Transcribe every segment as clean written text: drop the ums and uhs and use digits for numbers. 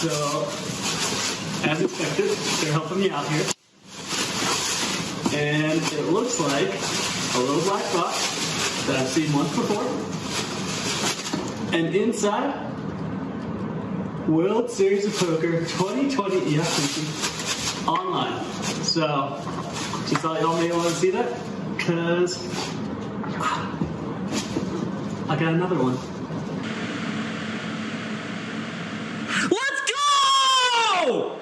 So, as expected, they're helping me out here. And it looks like a little black box that I've seen once before. And inside, World Series of Poker 2020 online. So, just thought y'all may want to see that, because I got another one. Let's go!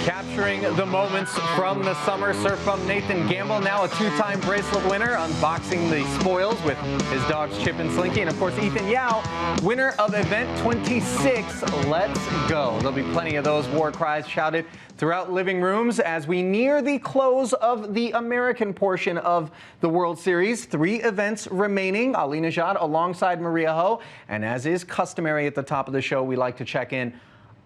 Capturing the moments from the summer, Surf Bum Nathan Gamble, now a two-time bracelet winner, unboxing the spoils with his dogs Chip and Slinky, and of course Ethan Yao, winner of event 26. Let's go. There'll be plenty of those war cries shouted throughout living rooms as we near the close of the American portion of the World Series. 3 events remaining. Ali Nejad alongside Maria Ho, and as is customary at the top of the show, we like to check in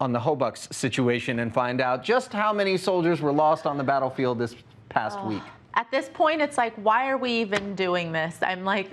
on the Hobucks situation and find out just how many soldiers were lost on the battlefield this past week. At this point, it's like, why are we even doing this? I'm like,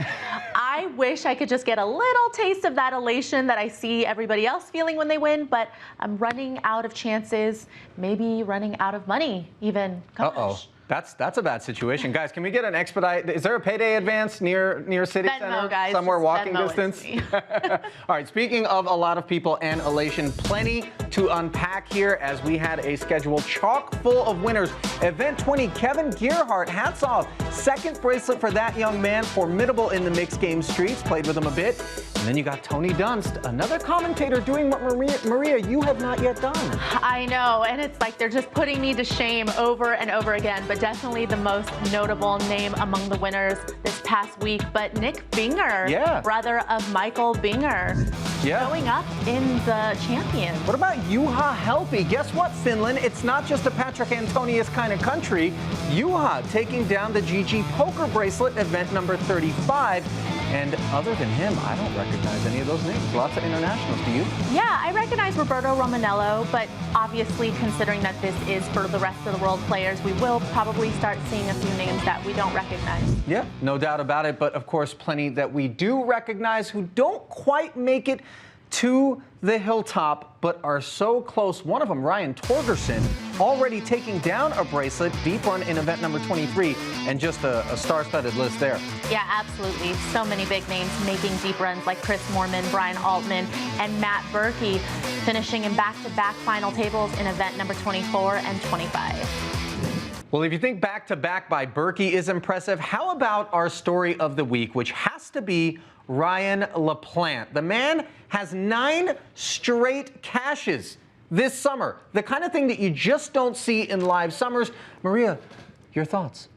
I wish I could just get a little taste of that elation that I see everybody else feeling when they win, but I'm running out of chances, maybe running out of money even. Gosh. Uh-oh. That's a bad situation. Guys, can we get an expedite? Is there a payday advance near City Venmo, Center? guys. Somewhere walking Venmo distance? All right, speaking of a lot of people and elation, plenty to unpack here as we had a schedule chock full of winners. Event 20, Kevin Gerhardt, hats off. Second bracelet for that young man, formidable in the mixed game streets, played with him a bit. And then you got Tony Dunst, another commentator doing what Maria, you have not yet done. I know, and it's like they're just putting me to shame over and over again, but definitely the most notable name among the winners this past week. But Nick Binger, brother of Michael Binger, showing up in the champions. What about JUHA HELPPI? Guess what, Finland? It's not just a Patrick Antonius kind of country. JUHA taking down the GG Poker Bracelet, event number 35. And other than him, I don't recognize any of those names. Lots of internationals. Do you? Yeah, I recognize Roberto Romanello, but obviously considering that this is for the rest of the world players, we will probably start seeing a few names that we don't recognize. Yeah, no doubt about it. But of course, plenty that we do recognize who don't quite make it to the hilltop, but are so close. One of them, Ryan Torgerson, already taking down a bracelet, deep run in event number 23, and just a star-studded list there. Yeah, absolutely. So many big names making deep runs like Chris Moorman, Brian Altman, and Matt Berkey, finishing in back-to-back final tables in event number 24 and 25. Well, if you think back-to-back by Berkey is impressive, how about our story of the week, which has to be Ryan Laplante. The man has 9 straight cashes this summer. The kind of thing that you just don't see in live summers. Maria, your thoughts?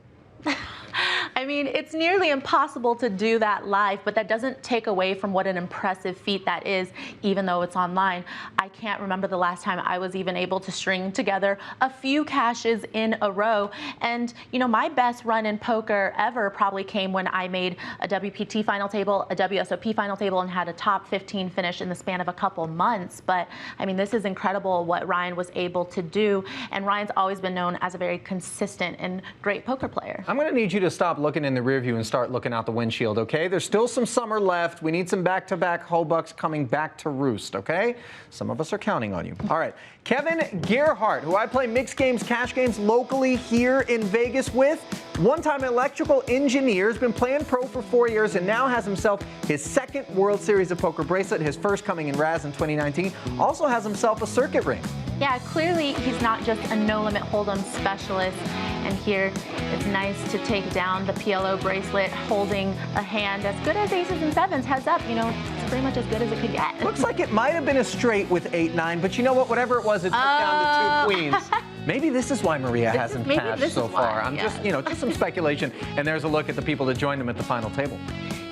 I mean, it's nearly impossible to do that live, but that doesn't take away from what an impressive feat that is, even though it's online. I can't remember the last time I was even able to string together a few cashes in a row. And, you know, my best run in poker ever probably came when I made a WPT final table, a WSOP final table, and had a top 15 finish in the span of a couple months. But, I mean, this is incredible what Ryan was able to do. And Ryan's always been known as a very consistent and great poker player. I'm going to need you to stop looking in the rear view and start looking out the windshield, okay? There's still some summer left. We need some back-to-back Hobucks coming back to roost, okay? Some of us are counting on you. All right, Kevin Gerhardt, who I play mixed games, cash games locally here in Vegas with. One-time electrical engineer, has been playing pro for 4 years and now has himself his second World Series of Poker bracelet, his first coming in Raz in 2019. Also has himself a circuit ring. Yeah, clearly he's not just a no-limit hold'em specialist. And here, it's nice to take down the PLO bracelet, holding a hand as good as aces and sevens. Heads up, you know, it's pretty much as good as it could get. Looks like it might have been a straight with 8-9, but you know what? Whatever it was, it took down the 2 queens. Maybe this is why Maria hasn't cashed so far. I'm just, you know, just some speculation. And there's a look at the people that joined him at the final table.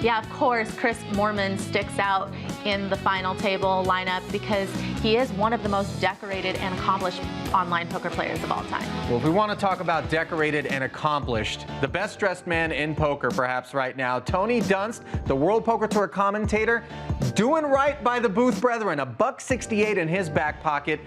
Yeah, of course, Chris Moorman sticks out in the final table lineup because he is one of the most decorated and accomplished online poker players of all time. Well, if we want to talk about decorated and accomplished, the best dressed man in poker perhaps right now, Tony Dunst, the World Poker Tour commentator, doing right by the Booth Brethren, $168 in his back pocket.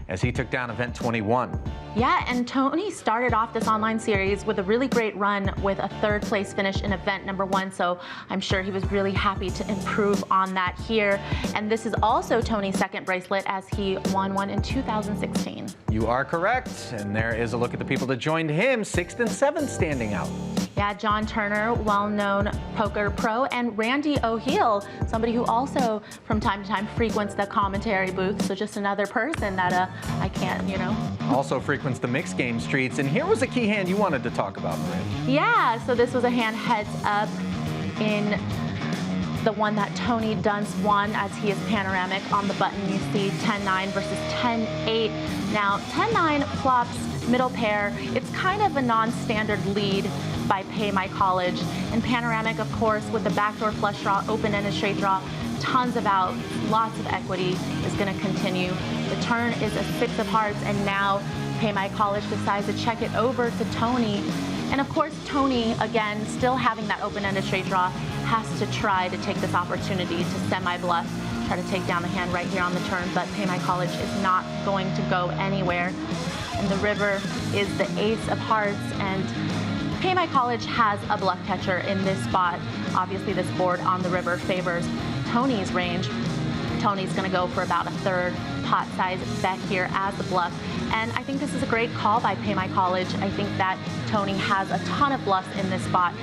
as he took down event 21. Yeah, and Tony started off this online series with a really great run with a third place finish in event number 1, so I'm sure he was really happy to improve on that here. And this is also Tony's second bracelet, as he won one in 2016. You are correct, and there is a look at the people that joined him, 6th and 7th standing out. Yeah, John Turner, well-known poker pro, and Randy O'Heal, somebody who also from time to time frequents the commentary booth, so just another person that I can't, Also frequents the mixed game streets, and here was a key hand you wanted to talk about, Maria. Yeah, so this was a hand heads up in the one that Tony Dunst won, as he is panoramic on the button. You see 10-9 versus 10-8. Now, 10-9 flops middle pair. It's kind of a non-standard lead by Pay My College. And panoramic, of course, with the backdoor flush draw, open-ended straight draw, tons of outs, lots of equity is going to continue. The turn is a 6 of hearts, and now Pay My College decides to check it over to Tony. And of course, Tony, again, still having that open-ended straight draw, has to try to take this opportunity to semi-bluff, try to take down the hand right here on the turn, but Pay My College is not going to go anywhere. And the river is the ace of hearts, and Pay My College has a bluff catcher in this spot. Obviously, this board on the river favors Tony's range. Tony's going to go for about a third pot size bet here as the bluff. And I think this is a great call by Pay My College. I think that Tony has a ton of bluffs in this spot.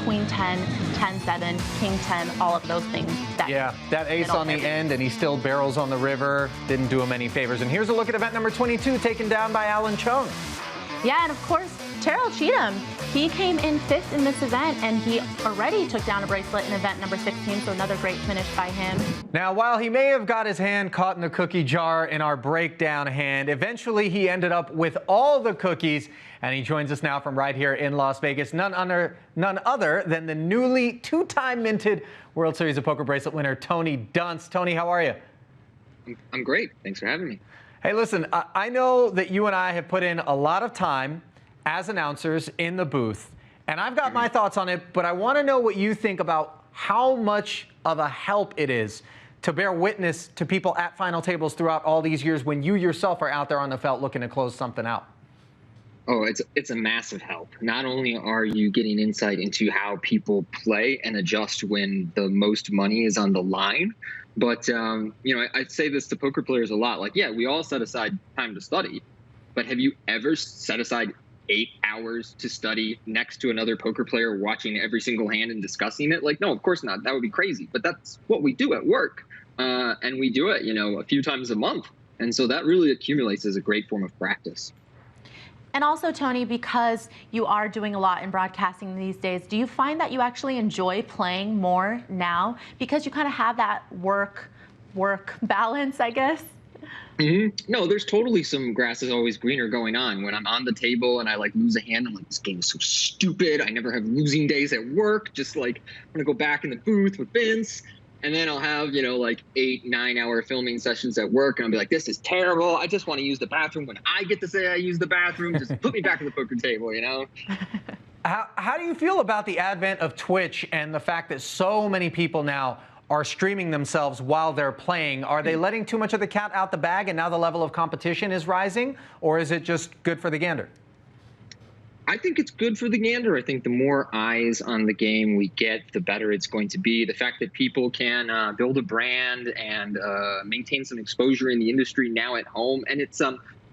Queen 10, 10-7, King 10, all of those things. Yeah, that ace on the end, and he still barrels on the river. Didn't do him any favors. And here's a look at event number 22, taken down by ALLAN CHEUNG. Yeah, and of course, Terrell Cheatham, he came in 5th in this event, and he already took down a bracelet in event number 16, so another great finish by him. Now, while he may have got his hand caught in the cookie jar in our breakdown hand, eventually he ended up with all the cookies, and he joins us now from right here in Las Vegas, none other than the newly 2-time minted World Series of Poker bracelet winner, Tony Dunst. Tony, how are you? I'm great. Thanks for having me. Hey, listen, I know that you and I have put in a lot of time as announcers in the booth, and I've got my thoughts on it, but I want to know what you think about how much of a help it is to bear witness to people at final tables throughout all these years when you yourself are out there on the felt looking to close something out. Oh, it's a massive help. Not only are you getting insight into how people play and adjust when the most money is on the line, but I say this to poker players a lot. Like, yeah, we all set aside time to study, but have you ever set aside 8 hours to study next to another poker player, watching every single hand and discussing it? Like, no, of course not. That would be crazy. But that's what we do at work, and we do it, a few times a month, and so that really accumulates as a great form of practice. And also, Tony, because you are doing a lot in broadcasting these days, do you find that you actually enjoy playing more now because you kind of have that work balance, I guess? Mm-hmm. No, there's totally some grass is always greener going on. When I'm on the table and I lose a hand, I'm like, this game is so stupid. I never have losing days at work. Just I'm gonna go back in the booth with Vince. And then I'll have, 8-9 hour filming sessions at work, and I'll be like, this is terrible. I just want to use the bathroom when I get to say I use the bathroom. Just put me back at the poker table, How do you feel about the advent of Twitch and the fact that so many people now are streaming themselves while they're playing? Are they letting too much of the cat out the bag and now the level of competition is rising? Or is it just good for the gander? I think it's good for the gander. I think the more eyes on the game we get, the better it's going to be. The fact that people can build a brand and maintain some exposure in the industry now at home. And it's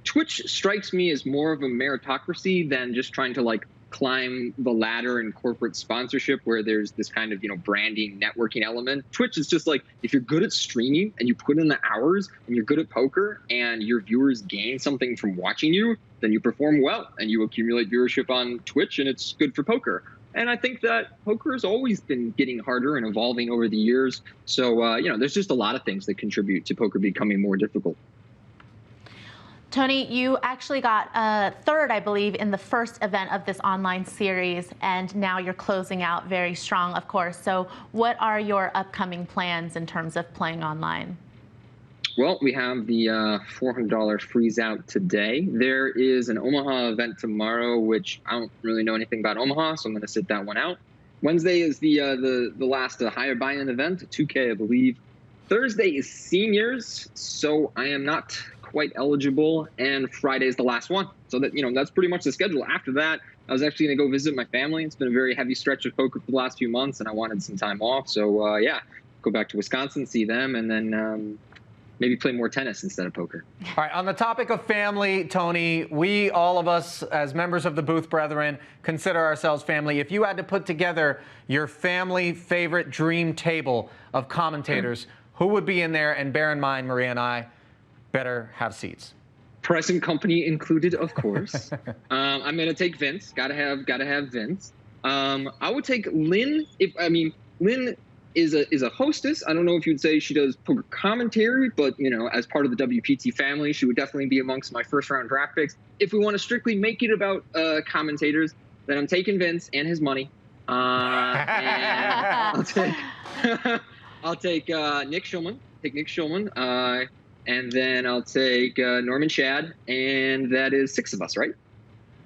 Twitch strikes me as more of a meritocracy than just trying to climb the ladder in corporate sponsorship, where there's this kind of branding, networking element. Twitch is just if you're good at streaming and you put in the hours and you're good at poker and your viewers gain something from watching you, then you perform well and you accumulate viewership on Twitch, and it's good for poker. And I think that poker has always been getting harder and evolving over the years. So there's just a lot of things that contribute to poker becoming more difficult. Tony, you actually got a third, I believe, in the first event of this online series, and now you're closing out very strong, of course. So what are your upcoming plans in terms of playing online? Well, we have the $400 freeze out today. There is an Omaha event tomorrow, which I don't really know anything about Omaha, so I'm going to sit that one out. Wednesday is the last higher buy-in event, 2K, I believe. Thursday is seniors, so I am not quite eligible, and Friday is the last one. So that, you know, that's pretty much the schedule. After that, I was actually going to go visit my family. It's been a very heavy stretch of poker for the last few months, and I wanted some time off. So yeah, go back to Wisconsin, see them, and then maybe play more tennis instead of poker. All right, on the topic of family, Tony, we, all of us as members of the Booth Brethren, consider ourselves family. If you had to put together your family favorite dream table of commentators, who would be in there? And bear in mind, Maria and I better have seats. Present company included, of course. I'm gonna take Vince. Gotta have Vince. I would take Lynn. Lynn is a hostess. I don't know if you'd say she does poker commentary, but you know, as part of the WPT family, she would definitely be amongst my first round draft picks. If we want to strictly make it about commentators, then I'm taking Vince and his money. And I'll take Nick Schulman. Take Nick Schulman. And then I'll take Norman Shad, and that is 6 of us, right?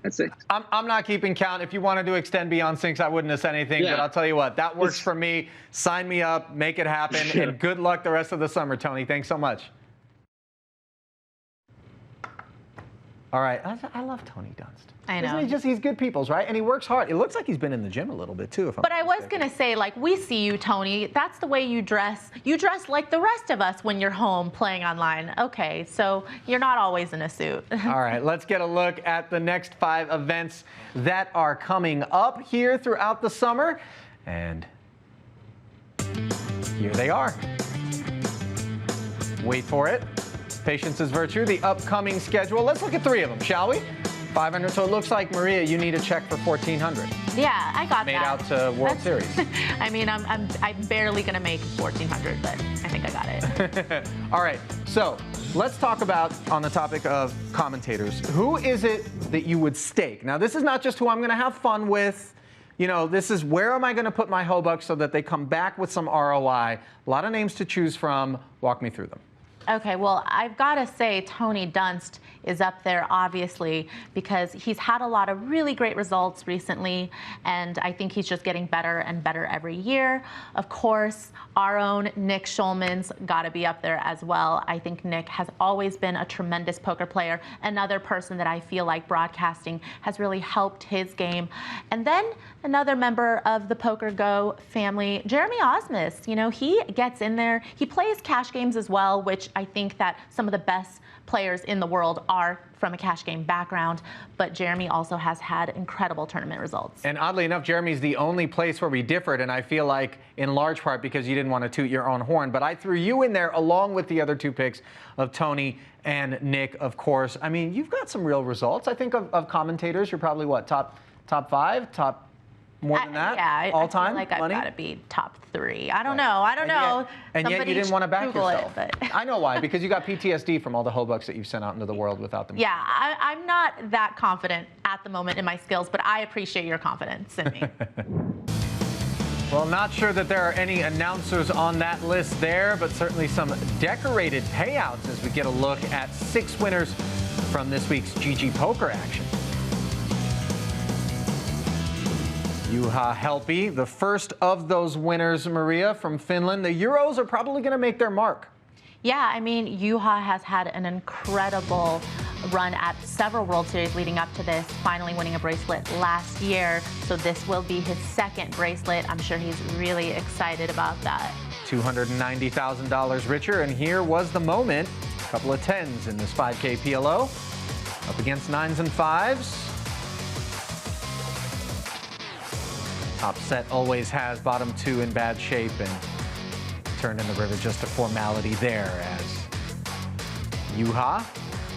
That's it. I'm not keeping count. If you wanted to extend beyond 6, I wouldn't have said anything, but I'll tell you what, that works for me. Sign me up, make it happen, and good luck the rest of the summer, Tony. Thanks so much. All right, I love Tony Dunst. I know. He's good people's, right? And he works hard. It looks like he's been in the gym a little bit, too. But I was going to say, like, we see you, Tony. That's the way you dress. You dress like the rest of us when you're home playing online. Okay, so you're not always in a suit. All right, let's get a look at the next 5 events that are coming up here throughout the summer. And here they are. Wait for it. Patience is virtue. The upcoming schedule. Let's look at 3 of them, shall we? 500. So it looks like, Maria, you need a check for 1,400. Yeah, I got Made that. out to World Series. I mean, I'm barely gonna make 1,400, but I think I got it. All right. So let's talk about, on the topic of commentators, who is it that you would stake? Now, this is not just who I'm going to have fun with. You know, this is where am I going to put my hobucks so that they come back with some ROI. A lot of names to choose from. Walk me through them. Okay, well, I've got to say Tony Dunst is up there, obviously, because he's had a lot of really great results recently, and I think he's just getting better and better every year. Of course, our own Nick Schulman's got to be up there as well. I think Nick has always been a tremendous poker player, another person that I feel like broadcasting has really helped his game. And then another member of the PokerGO family, Jeremy Osmus. You know, he gets in there. He plays cash games as well, which I think that some of the best players in the world are from a cash game background, but Jeremy also has had incredible tournament results. And oddly enough, Jeremy's the only place where we differed, and I feel like in large part because you didn't want to toot your own horn, but I threw you in there along with the other 2 picks of Tony and Nick, of course. I mean, you've got some real results. I think of commentators, you're probably what, top 5, top more than that? Yeah, all time? I feel like I've money? got to be top 3. I don't know. I don't know. And yet you didn't want to back Google yourself. It, but. I know why, because you got PTSD from all the hobucks that you've sent out into the world without them. Yeah, I'm not that confident at the moment in my skills, but I appreciate your confidence in me. Well, not sure that there are any announcers on that list there, but certainly some decorated payouts as we get a look at 6 winners from this week's GG Poker action. JUHA HELPPI, the first of those winners, Maria, from Finland. The Euros are probably going to make their mark. Yeah, I mean, JUHA has had an incredible run at several World Series leading up to this, finally winning a bracelet last year. So this will be his 2nd bracelet. I'm sure he's really excited about that. $290,000 richer, and here was the moment. A couple of 10s in this 5K PLO, up against 9s and 5s. Top set always has bottom 2 in bad shape, and turned in the river just a formality there as JUHA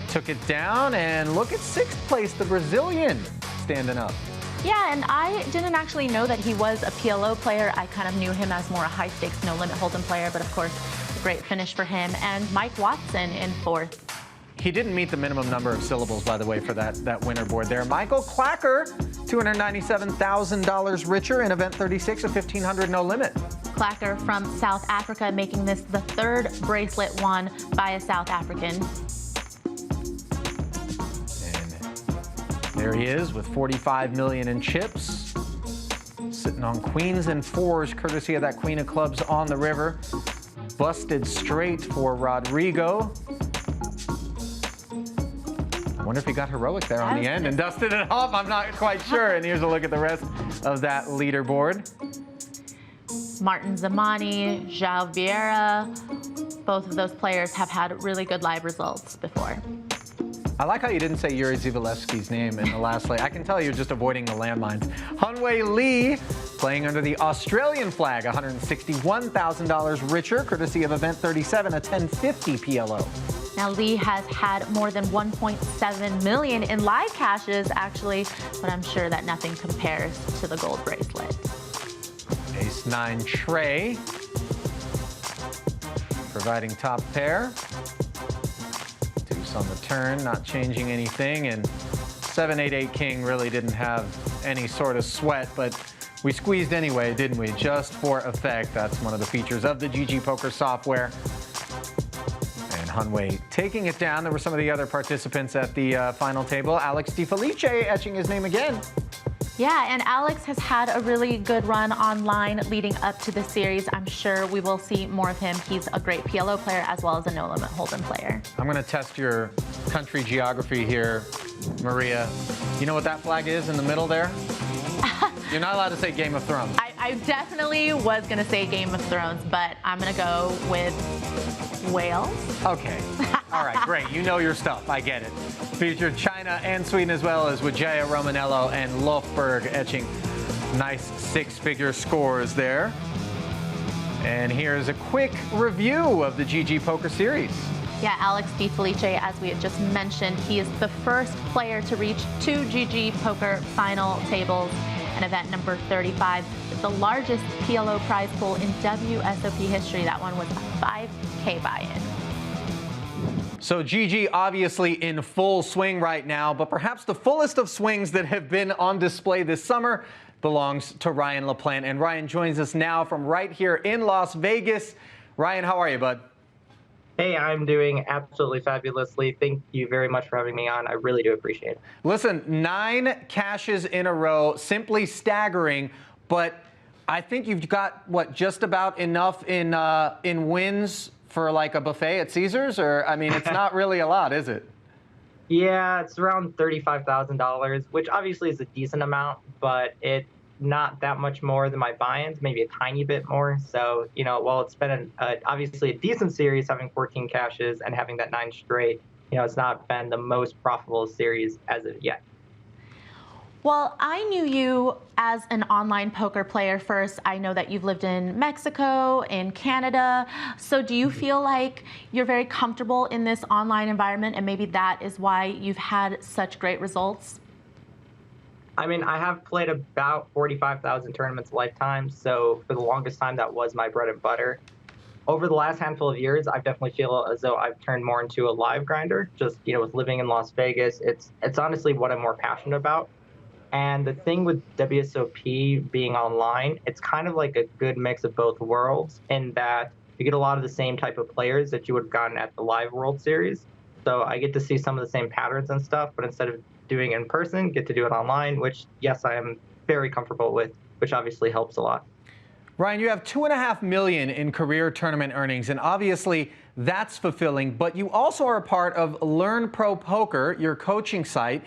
took it down. And look at 6th place, the Brazilian standing up. Yeah, and I didn't actually know that he was a PLO player. I kind of knew him as more a high-stakes, no-limit hold'em player, but of course, a great finish for him. And Mike Watson in 4th. He didn't meet the minimum number of syllables, by the way, for that winner board there. Michael CLACHER, $297,000 richer in event 36, a 1,500 no limit. CLACHER from South Africa, making this the 3rd bracelet won by a South African. And there he is with 45 million in chips, sitting on queens and 4s, courtesy of that Queen of Clubs on the river. Busted straight for Rodrigo. wonder if he got heroic there on the end and dusted it off. I'm not quite sure. And here's a look at the rest of that leaderboard. Martin Zamani, João Vieira, both of those players have had really good live results before. I like how you didn't say Yuri Zivalevsky's name in the last lay. I can tell you're just avoiding the landmines. Hunwei Lee playing under the Australian flag, $161,000 richer, courtesy of event 37, a 1050 PLO. Now Lee has had more than 1.7 million in live cashes, actually, but I'm sure that nothing compares to the gold bracelet. Ace-9 Trey providing top pair. Deuce on the turn, not changing anything, and 7-8-8 King really didn't have any sort of sweat, but we squeezed anyway, didn't we? Just for effect. That's one of the features of the GG Poker software. And Hunwei taking it down. There were some of the other participants at the final table. Alex Di Felice etching his name again. Yeah, and Alex has had a really good run online leading up to the series. I'm sure we will see more of him. He's a great PLO player as well as a no-limit hold'em player. I'm going to test your country geography here, Maria. You know what that flag is in the middle there? You're not allowed to say Game of Thrones. I definitely was going to say Game of Thrones, but I'm going to go with Wales. Okay. All right, great. You know your stuff. I get it. Featured China and Sweden as well as Wijaya Romanello and Lofberg etching nice six-figure scores there. And here's a quick review of the GG Poker Series. Yeah, Alex Di Felice, as we had just mentioned, he is the first player to reach 2 GG Poker final tables. And event number 35 is the largest PLO prize pool in WSOP history. That one was a 5K buy-in. So GG obviously in full swing right now, but perhaps the fullest of swings that have been on display this summer belongs to Ryan Laplante. And Ryan joins us now from right here in Las Vegas. Ryan, how are you, bud? Hey, I'm doing absolutely fabulously. Thank you very much for having me on. I really do appreciate it. Listen, 9 cashes in a row, simply staggering, but I think you've got, what, just about enough in wins for like a buffet at Caesars? Or, I mean, it's not really a lot, is it? Yeah, it's around $35,000, which obviously is a decent amount, but it's not that much more than my buy-ins, maybe a tiny bit more. So, you know, while it's been obviously a decent series, having 14 cashes and having that 9 straight, you know, it's not been the most profitable series as of yet. Well, I knew you as an online poker player first. I know that you've lived in Mexico, in Canada. So do you feel like you're very comfortable in this online environment, and maybe that is why you've had such great results? I mean, I have played about 45,000 tournaments lifetime, so for the longest time, that was my bread and butter. Over the last handful of years, I definitely feel as though I've turned more into a live grinder. Just, you know, with living in Las Vegas, it's honestly what I'm more passionate about. And the thing with WSOP being online, it's kind of like a good mix of both worlds in that you get a lot of the same type of players that you would have gotten at the live World Series. So I get to see some of the same patterns and stuff, but instead of doing it in person, get to do it online, which, yes, I am very comfortable with, which obviously helps a lot. Ryan, you have $2.5 million in career tournament earnings, and obviously that's fulfilling, but you also are a part of Learn Pro Poker, your coaching site.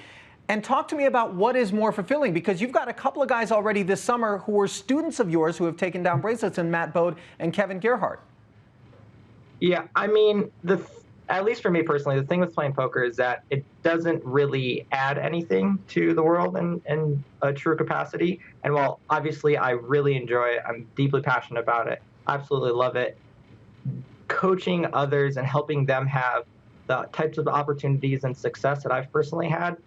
And talk to me about what is more fulfilling, because you've got a couple of guys already this summer who were students of yours who have taken down bracelets, in Matt Bode and Kevin Gerhardt. Yeah, I mean, at least for me personally, the thing with playing poker is that it doesn't really add anything to the world in a true capacity. And while obviously I really enjoy it, I'm deeply passionate about it, absolutely love it, coaching others and helping them have the types of opportunities and success that I've personally had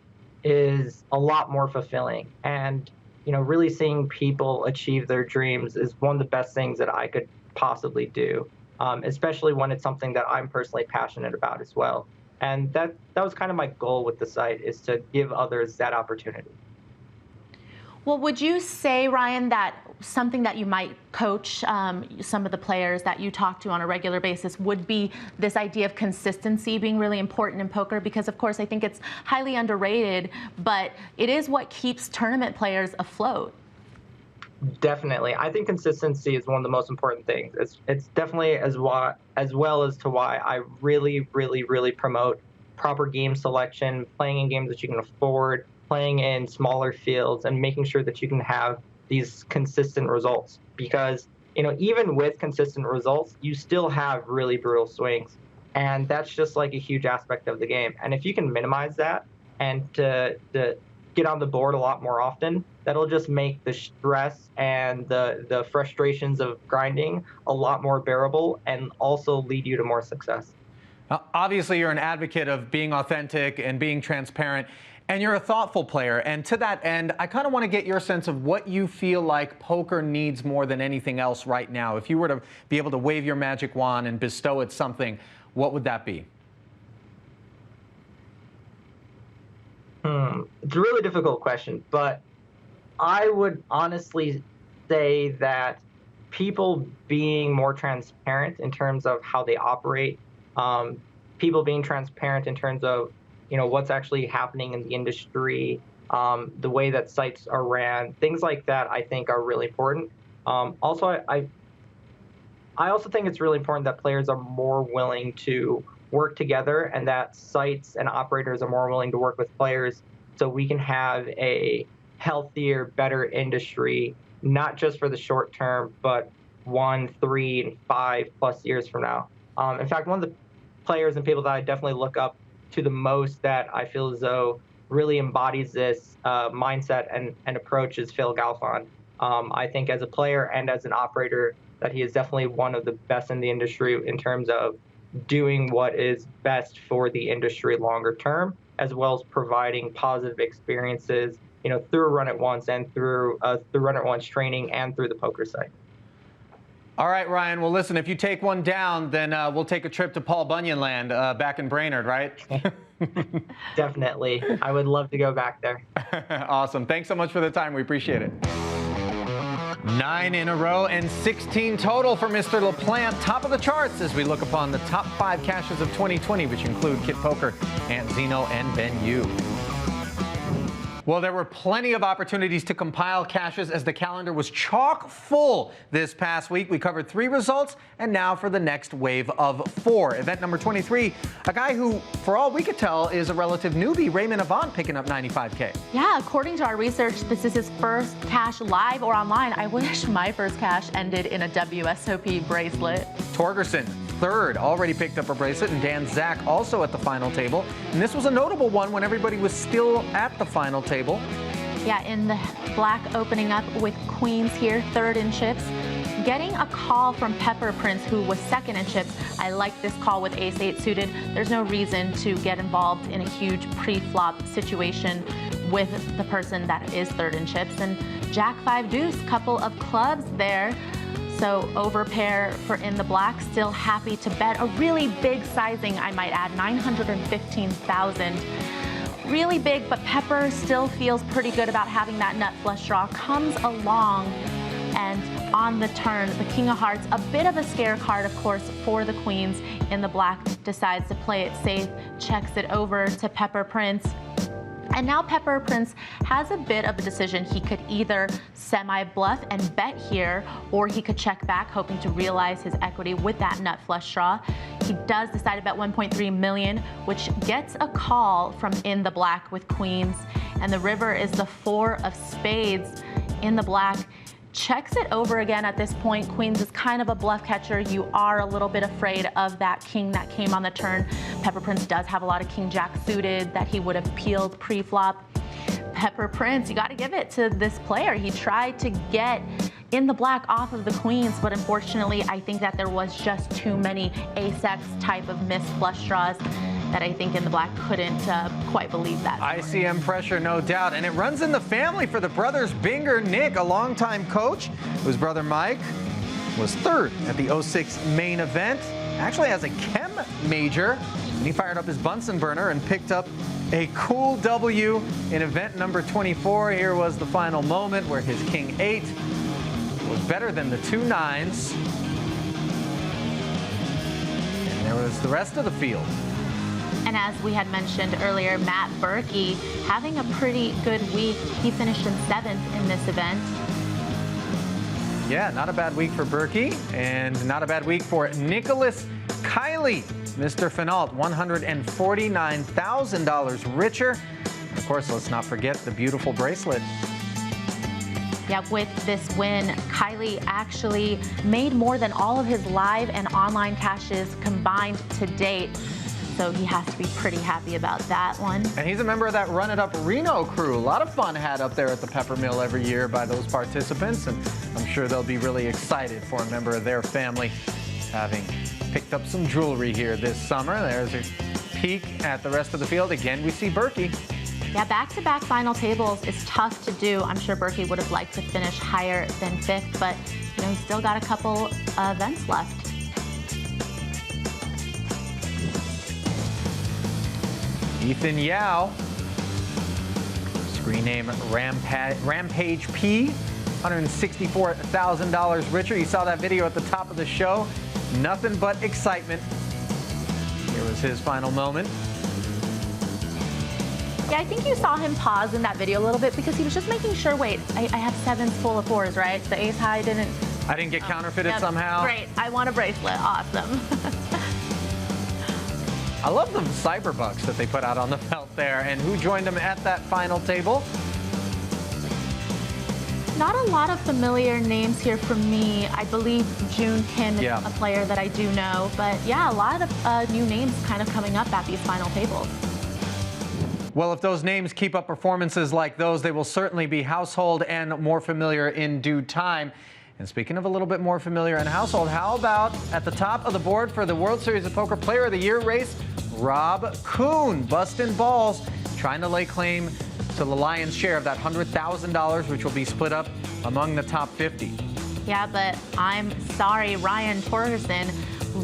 is a lot more fulfilling. And, you know, really seeing people achieve their dreams is one of the best things that I could possibly do. Especially when it's something that I'm personally passionate about as well. And that was kind of my goal with the site, is to give others that opportunity. Well, would you say, Ryan, that something that you might coach some of the players that you talk to on a regular basis would be this idea of consistency being really important in poker? Because, of course, I think it's highly underrated, but it is what keeps tournament players afloat. Definitely. I think consistency is one of the most important things. It's definitely as well as to why I really, really, really promote proper game selection, playing in games that you can afford, playing in smaller fields, and making sure that you can have these consistent results. Because, you know, even with consistent results, you still have really brutal swings. And that's just like a huge aspect of the game. And if you can minimize that and to get on the board a lot more often, that'll just make the stress and the frustrations of grinding a lot more bearable and also lead you to more success. Obviously, you're an advocate of being authentic and being transparent, and you're a thoughtful player. And to that end, I kind of want to get your sense of what you feel like poker needs more than anything else right now. If you were to be able to wave your magic wand and bestow it something, what would that be? It's a really difficult question, but I would honestly say that people being more transparent in terms of how they operate, people being transparent in terms of, you know, what's actually happening in the industry, the way that sites are ran, things like that, I think are really important. Also, I also think it's really important that players are more willing to work together and that sites and operators are more willing to work with players so we can have a healthier, better industry, not just for the short term, but 1, 3, and 5+ years from now. In fact, one of the players and people that I definitely look up to the most that I feel as though really embodies this mindset and approach is Phil Galfond. I think as a player and as an operator that he is definitely one of the best in the industry in terms of doing what is best for the industry longer term, as well as providing positive experiences, you know, through Run It Once and through Run It Once training and through the poker site. All right, Ryan. Well, listen, if you take one down, then we'll take a trip to Paul Bunyan land back in Brainerd, right? Definitely. I would love to go back there. Awesome. Thanks so much for the time. We appreciate it. 9 in a row and 16 total for Mr. Laplante, top of the charts as we look upon the top 5 caches of 2020, which include Kit Poker, Ant Zeno, and Ben Yu. Well, there were plenty of opportunities to compile caches as the calendar was chock full this past week. We covered 3 results, and now for the next wave of 4. Event number 23, a guy who, for all we could tell, is a relative newbie, Raymond AVANT, picking up $95K. Yeah, according to our research, this is his first cache live or online. I wish my first cache ended in a WSOP bracelet. Torgerson, third, already picked up a bracelet, and Dan Zach also at the final table. And this was a notable one when everybody was still at the final table. Yeah, in the black opening up with queens here, third in chips. Getting a call from Pepper Prince, who was second in chips. I like this call with ace-8 suited. There's no reason to get involved in a huge pre-flop situation with the person that is third in chips. And Jack-5 deuce, couple of clubs there. So over pair for in the black, still happy to bet. A really big sizing, I might add, 915,000. Really big, but Pepper still feels pretty good about having that nut flush draw. Comes along, and on the turn, the King of Hearts, a bit of a scare card, of course, for the queens in the black, decides to play it safe, checks it over to Pepper Prince. And now Pepper Prince has a bit of a decision. He could either semi-bluff and bet here, or he could check back, hoping to realize his equity with that nut flush draw. He does decide to bet 1.3 million, which gets a call from in the black with queens. And the river is the 4 of spades in the black. Checks it over again at this point. Queens is kind of a bluff catcher. You are a little bit afraid of that king that came on the turn. Pepper Prince does have a lot of king jack suited that he would have peeled pre-flop. Pepper Prince, you got to give it to this player. He tried to get in the black off of the queens, but unfortunately, I think that there was just too many ace-X type of missed flush draws that I think in the black couldn't quite believe that. ICM pressure, no doubt. And it runs in the family for the brothers Binger. Nick, a longtime coach, whose brother Mike was third at the 06 main event. Actually has a chem major. And he fired up his Bunsen burner and picked up a cool W in event number 24. Here was the final moment where his King 8 was better than the 2 9s. And there was the rest of the field. And as we had mentioned earlier, Matt Berkey having a pretty good week. He finished in 7th in this event. Yeah, not a bad week for Berkey, and not a bad week for Nicholas KILEY. Mr. Finault, $149,000 richer. Of course, let's not forget the beautiful bracelet. Yeah, with this win, KILEY actually made more than all of his live and online cashes combined to date. So he has to be pretty happy about that one. And he's a member of that Run It Up Reno crew. A lot of fun had up there at the Pepper Mill every year by those participants, and I'm sure they'll be really excited for a member of their family having picked up some jewelry here this summer. There's a peek at the rest of the field. Again, we see Berkey. Yeah, back-to-back final tables is tough to do. I'm sure Berkey would have liked to finish higher than 5th, but he's still got a couple events left. Ethan Yao, screen name Rampage P, $164,000 richer. You saw that video at the top of the show. Nothing but excitement. Here was his final moment. Yeah, I think you saw him pause in that video a little bit because he was just making sure, wait, I have 7s full of 4s, right? The ace high didn't... I didn't get counterfeited somehow. Great, I want a bracelet, awesome. I love the cyberbucks that they put out on the belt there. And who joined them at that final table? Not a lot of familiar names here for me. I believe June Kim is a player that I do know. But yeah, a lot of new names kind of coming up at these final tables. Well, if those names keep up performances like those, they will certainly be household and more familiar in due time. And speaking of a little bit more familiar and household, how about at the top of the board for the World Series of Poker Player of the Year race, Rob Kuhn, busting balls, trying to lay claim to the lion's share of that $100,000, which will be split up among the top 50. Yeah, but I'm sorry, Ryan Torgerson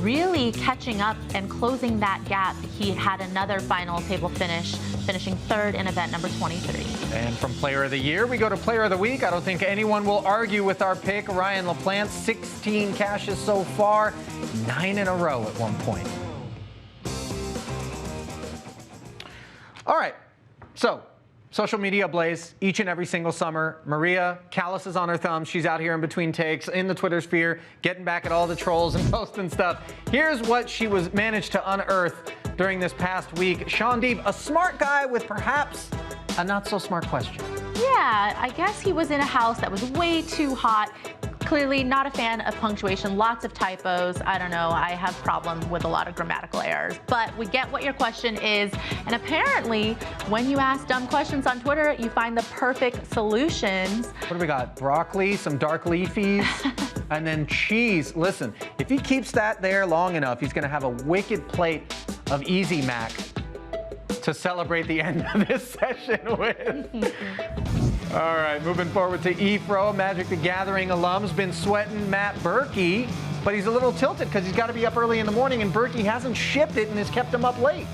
really catching up and closing that gap. He had another final table finish, finishing 3rd in event number 23. And from Player of the Year, we go to Player of the Week. I don't think anyone will argue with our pick. Ryan Laplante, 16 cashes so far, 9 in a row at one point. All right, so social media ablaze each and every single summer. Maria, calluses on her thumbs. She's out here in between takes in the Twitter sphere, getting back at all the trolls and posting stuff. Here's what she was managed to unearth during this past week. Sean Deeb, a smart guy with perhaps a not so smart question. Yeah, I guess he was in a house that was way too hot. Clearly not a fan of punctuation, lots of typos. I don't know, I have problem with a lot of grammatical errors. But we get what your question is, and apparently when you ask dumb questions on Twitter, you find the perfect solutions. What do we got? Broccoli, some dark leafies, and then cheese. Listen, if he keeps that there long enough, he's gonna have a wicked plate of Easy Mac to celebrate the end of this session with. All right, moving forward to EFRO, Magic the Gathering alums, been sweating Matt Berkey, but he's a little tilted because he's got to be up early in the morning, and Berkey hasn't shipped it and has kept him up late.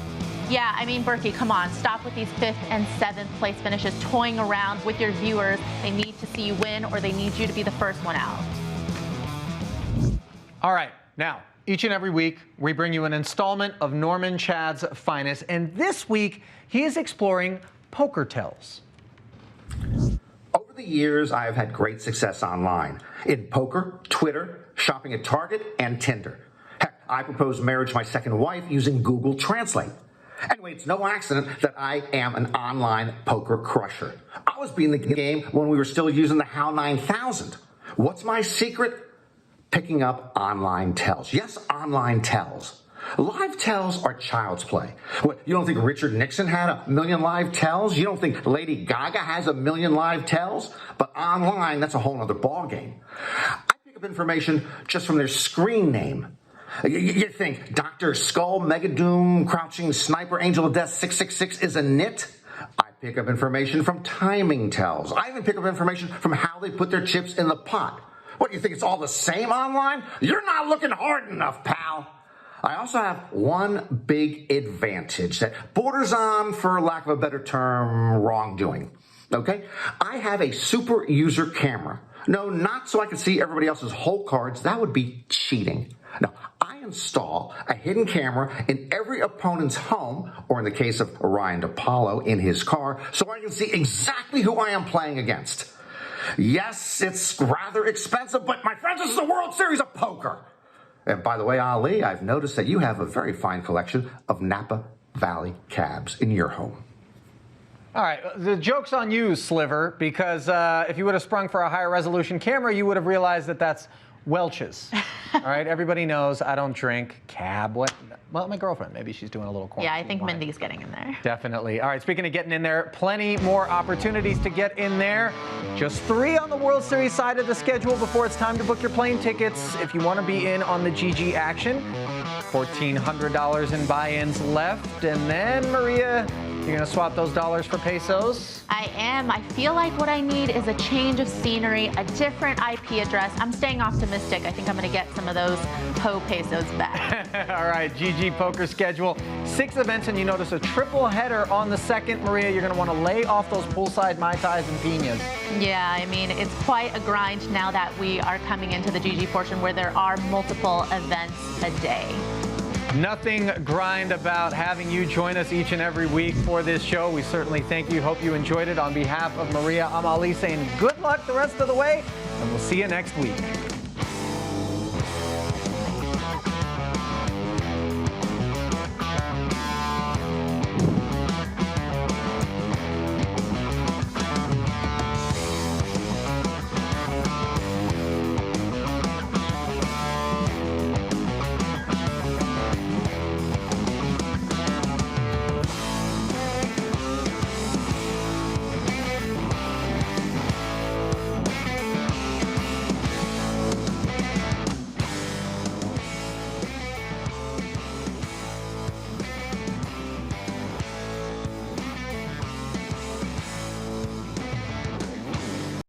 Yeah, I mean, Berkey, come on, stop with these 5th and 7th place finishes, toying around with your viewers. They need to see you win, or they need you to be the first one out. All right, now, each and every week, we bring you an installment of Norman Chad's Finest, and this week, he is exploring poker tells. Over the years, I have had great success online in poker, Twitter, shopping at Target, and Tinder. Heck, I proposed marriage to my second wife using Google Translate. Anyway, it's no accident that I am an online poker crusher. I was beating the game when we were still using the HOW 9000. What's my secret? Picking up online tells. Yes, online tells. Live tells are child's play. What, you don't think Richard Nixon had 1 million live tells? You don't think Lady Gaga has 1 million live tells? But online, that's a whole other ballgame. I pick up information just from their screen name. You think Dr. Skull, Megadoom, Crouching Sniper, Angel of Death 666 is a nit? I pick up information from timing tells. I even pick up information from how they put their chips in the pot. What, you think it's all the same online? You're not looking hard enough, pal. I also have one big advantage that borders on, for lack of a better term, wrongdoing. Okay? I have a super user camera. No, not so I can see everybody else's hole cards. That would be cheating. No, I install a hidden camera in every opponent's home, or in the case of Orion DePaulo, in his car, so I can see exactly who I am playing against. Yes, it's rather expensive, but my friends, this is the World Series of Poker. And by the way, Ali, I've noticed that you have a very fine collection of Napa Valley cabs in your home. All right, the joke's on you, Sliver, because if you would have sprung for a higher resolution camera, you would have realized that that's Welch's. All right, everybody knows I don't drink cab. What? Well, my girlfriend, maybe she's doing a little quarantine. Yeah, I think wine. Mindy's getting in there. Definitely. All right, speaking of getting in there, plenty more opportunities to get in there. Just 3 on the World Series side of the schedule before it's time to book your plane tickets if you want to be in on the GG action. $1,400 in buy-ins left, and then, Maria, you're going to swap those dollars for pesos? I am. I feel like what I need is a change of scenery, a different IP address. I'm staying optimistic. I think I'm going to get some of those Ho pesos back. All right, GG Poker schedule. 6 events, and you notice a triple header on the second. Maria, you're going to want to lay off those poolside Mai Tais and Pinas. Yeah, I mean, it's quite a grind now that we are coming into the GG portion where there are multiple events a day. Nothing grind about having you join us each and every week for this show. We certainly thank you. Hope you enjoyed it. On behalf of Maria, I'm Ali saying good luck the rest of the way, and we'll see you next week.